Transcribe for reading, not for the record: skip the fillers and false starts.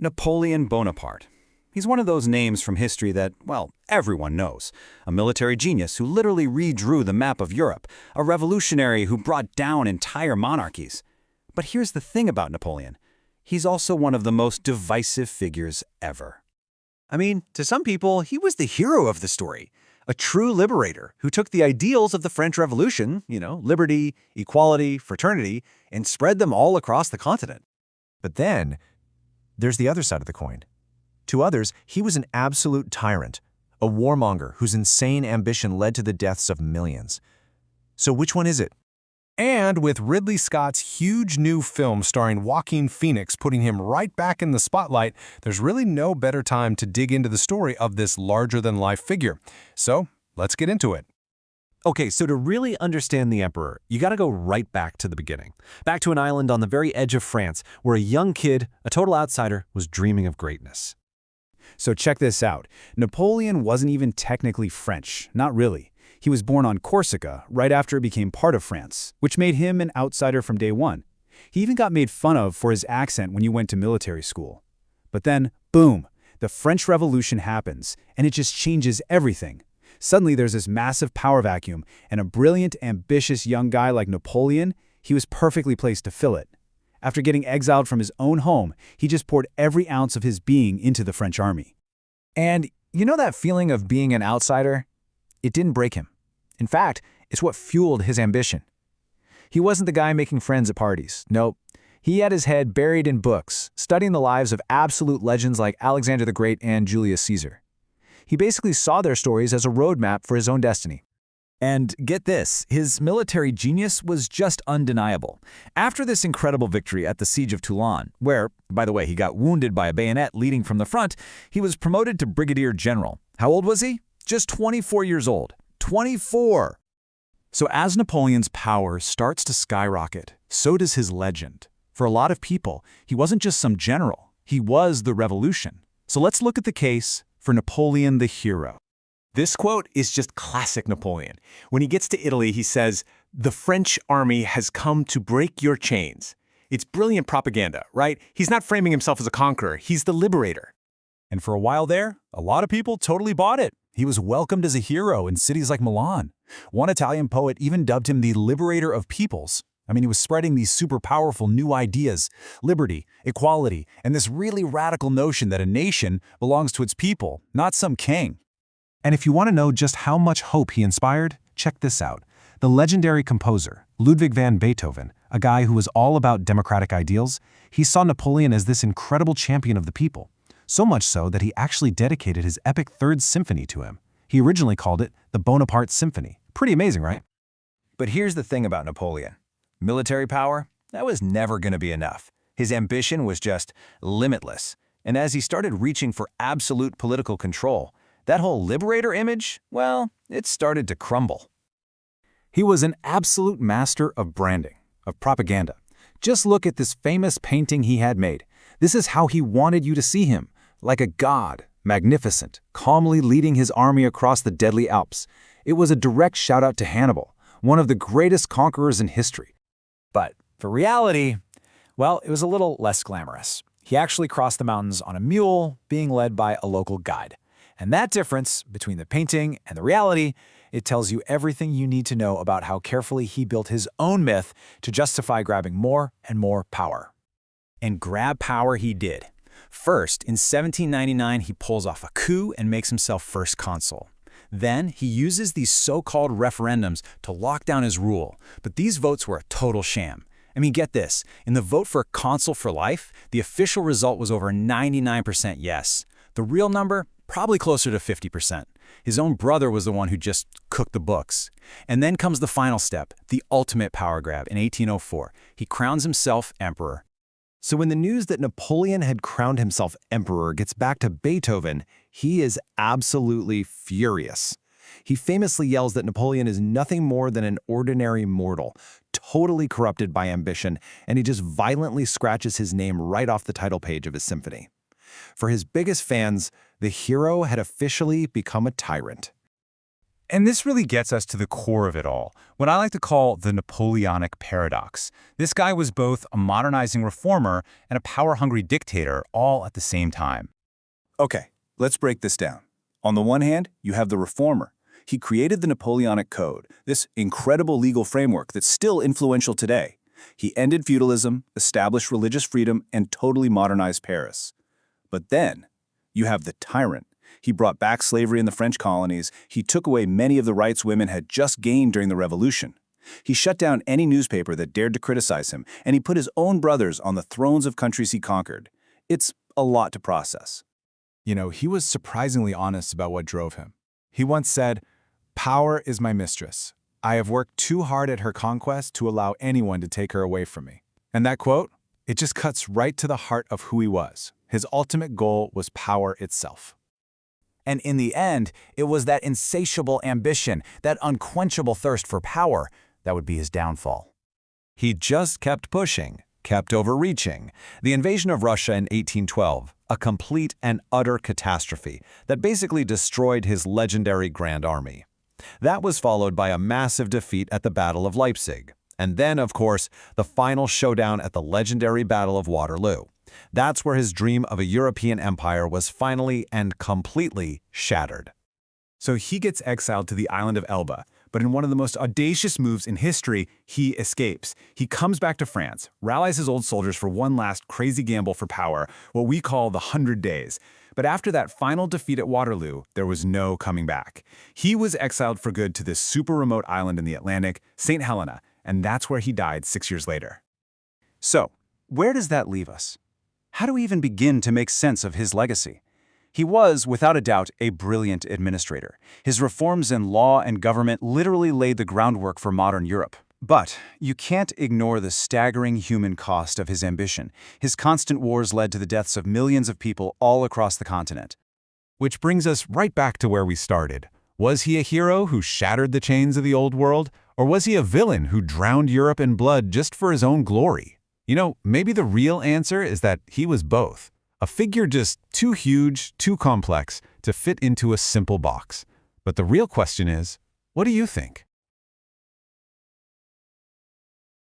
Napoleon Bonaparte. He's one of those names from history that, well, everyone knows. A military genius who literally redrew the map of Europe, a revolutionary who brought down entire monarchies. But here's the thing about Napoleon. He's also one of the most divisive figures ever. I mean, to some people, he was the hero of the story, a true liberator who took the ideals of the French Revolution, liberty, equality, fraternity, and spread them all across the continent. But then, there's the other side of the coin. To others, he was an absolute tyrant, a warmonger whose insane ambition led to the deaths of millions. So which one is it? And with Ridley Scott's huge new film starring Joaquin Phoenix putting him right back in the spotlight, there's really no better time to dig into the story of this larger-than-life figure. So, let's get into it. Okay, so to really understand the emperor, you gotta go right back to the beginning. Back to an island on the very edge of France, where a young kid, a total outsider, was dreaming of greatness. So check this out. Napoleon wasn't even technically French, not really. He was born on Corsica right after it became part of France, which made him an outsider from day one. He even got made fun of for his accent when he went to military school. But then, boom, the French Revolution happens, and it just changes everything. Suddenly there's this massive power vacuum, and a brilliant, ambitious young guy like Napoleon, he was perfectly placed to fill it. After getting exiled from his own home, he just poured every ounce of his being into the French army. And you know that feeling of being an outsider? It didn't break him. In fact, it's what fueled his ambition. He wasn't the guy making friends at parties. Nope. He had his head buried in books, studying the lives of absolute legends like Alexander the Great and Julius Caesar. He basically saw their stories as a roadmap for his own destiny. And get this, his military genius was just undeniable. After this incredible victory at the Siege of Toulon, where, by the way, he got wounded by a bayonet leading from the front, he was promoted to brigadier general. How old was he? Just 24 years old. 24! So as Napoleon's power starts to skyrocket, so does his legend. For a lot of people, he wasn't just some general, he was the revolution. So let's look at the case for Napoleon the hero. This quote is just classic Napoleon. When he gets to Italy, he says, "The French army has come to break your chains." It's brilliant propaganda, right? He's not framing himself as a conqueror, he's the liberator. And for a while there, a lot of people totally bought it. He was welcomed as a hero in cities like Milan. One Italian poet even dubbed him the liberator of peoples. I mean, he was spreading these super powerful new ideas, liberty, equality, and this really radical notion that a nation belongs to its people, not some king. And if you want to know just how much hope he inspired, check this out. The legendary composer, Ludwig van Beethoven, a guy who was all about democratic ideals, he saw Napoleon as this incredible champion of the people. So much so that he actually dedicated his epic Third Symphony to him. He originally called it the Bonaparte Symphony. Pretty amazing, right? But here's the thing about Napoleon. Military power, that was never going to be enough. His ambition was just limitless. And as he started reaching for absolute political control, that whole liberator image, well, it started to crumble. He was an absolute master of branding, of propaganda. Just look at this famous painting he had made. This is how he wanted you to see him, like a god, magnificent, calmly leading his army across the deadly Alps. It was a direct shout-out to Hannibal, one of the greatest conquerors in history. But for reality, well, it was a little less glamorous. He actually crossed the mountains on a mule, being led by a local guide. And that difference between the painting and the reality, it tells you everything you need to know about how carefully he built his own myth to justify grabbing more and more power. And grab power he did. First, in 1799, he pulls off a coup and makes himself first consul. Then, he uses these so-called referendums to lock down his rule. But these votes were a total sham. I mean, get this. In the vote for consul for life, the official result was over 99% yes. The real number? Probably closer to 50%. His own brother was the one who just cooked the books. And then comes the final step, the ultimate power grab in 1804. He crowns himself emperor. So when the news that Napoleon had crowned himself emperor gets back to Beethoven, he is absolutely furious. He famously yells that Napoleon is nothing more than an ordinary mortal, totally corrupted by ambition, and he just violently scratches his name right off the title page of his symphony. For his biggest fans, the hero had officially become a tyrant. And this really gets us to the core of it all, what I like to call the Napoleonic paradox. This guy was both a modernizing reformer and a power-hungry dictator all at the same time. Okay, let's break this down. On the one hand, you have the reformer. He created the Napoleonic Code, this incredible legal framework that's still influential today. He ended feudalism, established religious freedom, and totally modernized Paris. But then, you have the tyrant. He brought back slavery in the French colonies. He took away many of the rights women had just gained during the Revolution. He shut down any newspaper that dared to criticize him, and he put his own brothers on the thrones of countries he conquered. It's a lot to process. You know, he was surprisingly honest about what drove him. He once said, "Power is my mistress. I have worked too hard at her conquest to allow anyone to take her away from me." And that quote, it just cuts right to the heart of who he was. His ultimate goal was power itself. And in the end, it was that insatiable ambition, that unquenchable thirst for power, that would be his downfall. He just kept pushing, kept overreaching. The invasion of Russia in 1812, a complete and utter catastrophe that basically destroyed his legendary Grand Army. That was followed by a massive defeat at the Battle of Leipzig. And then, of course, the final showdown at the legendary Battle of Waterloo. That's where his dream of a European empire was finally and completely shattered. So he gets exiled to the island of Elba, but in one of the most audacious moves in history, he escapes. He comes back to France, rallies his old soldiers for one last crazy gamble for power, what we call the 100 Days. But after that final defeat at Waterloo, there was no coming back. He was exiled for good to this super remote island in the Atlantic, St. Helena, and that's where he died 6 years later. So, where does that leave us? How do we even begin to make sense of his legacy? He was, without a doubt, a brilliant administrator. His reforms in law and government literally laid the groundwork for modern Europe. But you can't ignore the staggering human cost of his ambition. His constant wars led to the deaths of millions of people all across the continent. Which brings us right back to where we started. Was he a hero who shattered the chains of the old world? Or was he a villain who drowned Europe in blood just for his own glory? You know, maybe the real answer is that he was both. A figure just too huge, too complex to fit into a simple box. But the real question is, what do you think?